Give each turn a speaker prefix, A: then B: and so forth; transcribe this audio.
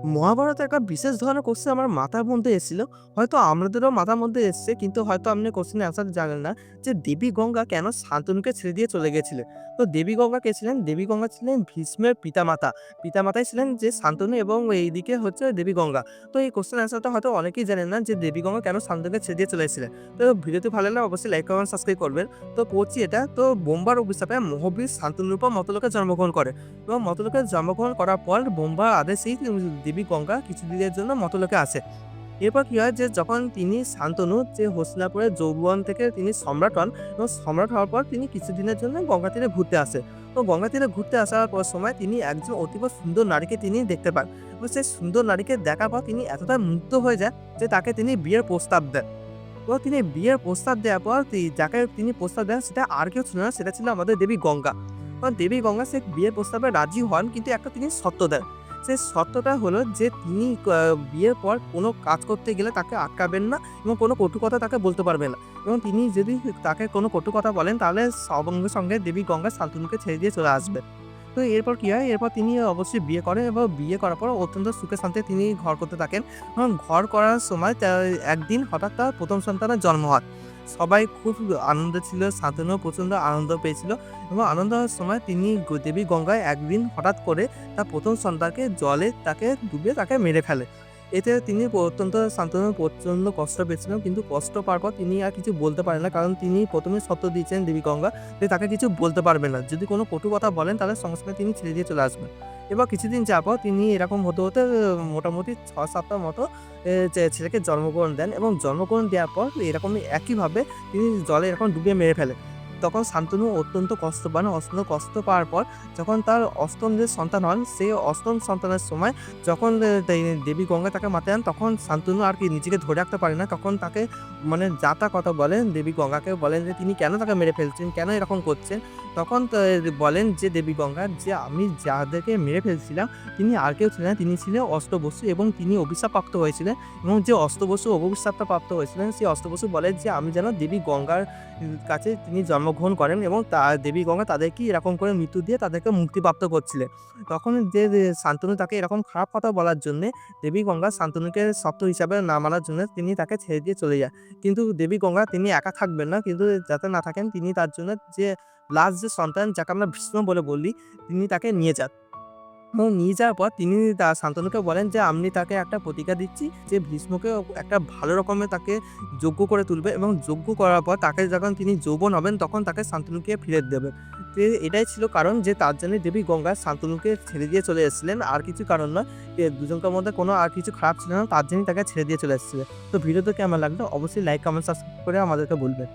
A: মহাভারতে একটা বিশেষ ধরনের কোশ্চেন আমার মাথার মধ্যে এসেছিল। হয়তো আমাদেরও মাথার মধ্যে এসছে, কিন্তু হয়তো আপনি কোশ্চেনের অ্যান্সার জানেন না যে দেবী গঙ্গা কেন শান্তনুকে ছেড়ে দিয়ে চলে গেছিলেন। তো দেবী গঙ্গা কে ছিলেন? দেবী গঙ্গা ছিলেন ভীষ্মের পিতামাতা। পিতামাতাই ছিলেন যে শান্তনু এবং এইদিকে হচ্ছে দেবী গঙ্গা। তো এই কোশ্চেন অ্যান্সারটা হয়তো অনেকেই জানেন না যে দেবী গঙ্গা কেন শান্তনুকে ছেড়ে দিয়ে চলে এসেছিলেন। তো ভিডিওটি ভালো লাগলে অবশ্যই লাইক, কমেন্ট, সাবস্ক্রাইব করবেন। তো পড়ছি এটা। তো বোম্বার অভিশাপে মহাবীর শান্তনুর উপর মতলোকে জন্মগ্রহণ করে। এবং মতলোকে জন্মগ্রহণ করার পর ব্রহ্মার আদেশেই দেবী গঙ্গা কিছুদিনের জন্য মতলোকে আসে। এরপর কি হয় যে যখন তিনি শান্তনু যে হস্তিনাপুরের যৌবন থেকে তিনি সম্রাট হন এবং সম্রাট হওয়ার পর তিনি কিছুদিনের জন্য গঙ্গা তীরে ঘুরতে আসে। তো গঙ্গা তীরে ঘুরতে আসার পর সময় তিনি একজন অতীব সুন্দর নারীকে তিনি দেখতে পান এবং সেই সুন্দর নারীকে দেখার পর তিনি এতটা মুগ্ধ হয়ে যায় যে তাকে তিনি বিয়ের প্রস্তাব দেন। তো তিনি বিয়ের প্রস্তাব দেওয়ার পর যাকে তিনি প্রস্তাব দেন সেটা আর কেউ ছিল না, সেটা ছিল আমাদের দেবী গঙ্গা। দেবী গঙ্গা সে বিয়ের প্রস্তাবে রাজি হন, কিন্তু একটা তিনি শর্ত দেন। সেই শর্তটা হলো যে তিনি বিয়ের পর কোনো কাজ করতে গেলে তাকে আটকাবেন না এবং কোনো কটু কথা তাকে বলতে পারবেন না। এবং তিনি যদি তাকে কোনো কটু কথা বলেন তাহলে সঙ্গে, সঙ্গে দেবী গঙ্গা শান্তনুকে ছেড়ে দিয়ে চলে আসবেন। তো এরপর কি হয়? এরপর তিনি অবশ্যই বিয়ে করেন এবং বিয়ে করার পর অত্যন্ত সুখে শান্তিতে তিনি ঘর করতে থাকেন। এবং ঘর করার সময় একদিন হঠাৎ তার ১ম সন্তানের জন্ম হয়। সবাই খুব আনন্দে ছিল, শান্তনুও প্রচণ্ড আনন্দ পেয়েছিল এবং আনন্দ হওয়ার সময় তিনি দেবী গঙ্গায় একদিন হঠাৎ করে তার ১ম সন্তানকে জলে তাকে ডুবিয়ে তাকে মেরে ফেলে। এতে তিনি অত্যন্ত শান্তনু প্রচণ্ড কষ্ট পেয়েছিলেন, কিন্তু কষ্ট পাওয়ার পর তিনি আর কিছু বলতে পারেন না। কারণ তিনি ১ম এ শর্ত দিয়েছেন দেবী গঙ্গা যে তাকে কিছু বলতে পারবেন না। যদি কোনো কটু কথা বলেন তাহলে সঙ্গে, সঙ্গে তিনি ছেড়ে দিয়ে চলে আসবেন। এবার কিছুদিন যাওয়ার পর তিনি এরকম হতে, হতে মোটামুটি ৬-৭ টার মতো ছেলেকে জন্মগ্রহণ দেন এবং জন্মগ্রহণ দেওয়ার পর এরকমই একইভাবে তিনি জলে এরকম ডুবিয়ে মেরে ফেলেন। তখন শান্তনু অত্যন্ত কষ্ট পান। অত্যন্ত কষ্ট পাওয়ার পর যখন তার ৮ম যে সন্তান হন, সেই ৮ম সন্তানের সময় যখন দেবী গঙ্গা তাকে মারতে যান, তখন শান্তনু আর কি নিজেকে ধরে রাখতে পারে না। তখন তাকে মানে যা তা কথা বলেন, দেবী গঙ্গাকে বলেন যে তিনি কেন তাকে মেরে ফেলছেন, কেন এরকম করছেন? তখন বলেন যে দেবী গঙ্গা যে আমি যাদেরকে মেরে ফেলছিলাম তিনি আর কেউ ছিলেন না, তিনি ছিলেন অষ্টবসু এবং তিনি অভিশাপপ্রাপ্ত হয়েছিলেন এবং যে অষ্টবসু অভিশাপটা প্রাপ্ত হয়েছিলেন সেই অষ্টবসু বলেন যে আমি যেন দেবী গঙ্গার কাছে তিনি জন্মগ্রহণ করেন এবং দেবী গঙ্গা তাদেরকে এরকম করে মৃত্যু দিয়ে তাদেরকে মুক্তিপ্রাপ্ত করছিলেন। তখন শান্তনু তাকে এরকম খারাপ কথা বলার জন্যে দেবী গঙ্গা শান্তনুকে শর্ত হিসাবে না মানার জন্য তিনি তাকে ছেড়ে দিয়ে চলে যায়। কিন্তু দেবী গঙ্গা তিনি একা থাকবেন না, কিন্তু যাতে না থাকেন তিনি তার জন্য যে লাস্ট যে সন্তান যাকে আমরা ভীষ্ম বলে বলি, তিনি তাকে নিয়ে যান। এবং নিয়ে যাওয়ার পর তিনি শান্তনুকে বলেন যে আমি তাকে একটা প্রতিজ্ঞা দিচ্ছি যে ভীষ্মকে একটা ভালো রকমের তাকে যোগ্য করে তুলবে এবং যোগ্য করার পর তাকে যখন তিনি যৌবন হবেন তখন তাকে শান্তনুকে ফিরে দেবেন। তো এটাই ছিল কারণ যে তার জন্য দেবী গঙ্গা শান্তনুকে ছেড়ে দিয়ে চলে এসেছিলেন। আর কিছু কারণ নয়। দুজনকার মধ্যে কোনো আর কিছু খারাপ ছিল না। তার জন্যই তাকে ছেড়ে দিয়ে চলে এসেছিলেন। তো ভিডিওটা কেমন লাগলো? অবশ্যই লাইক, কমেন্ট, সাবস্ক্রাইব করে আমাদেরকে বলবেন।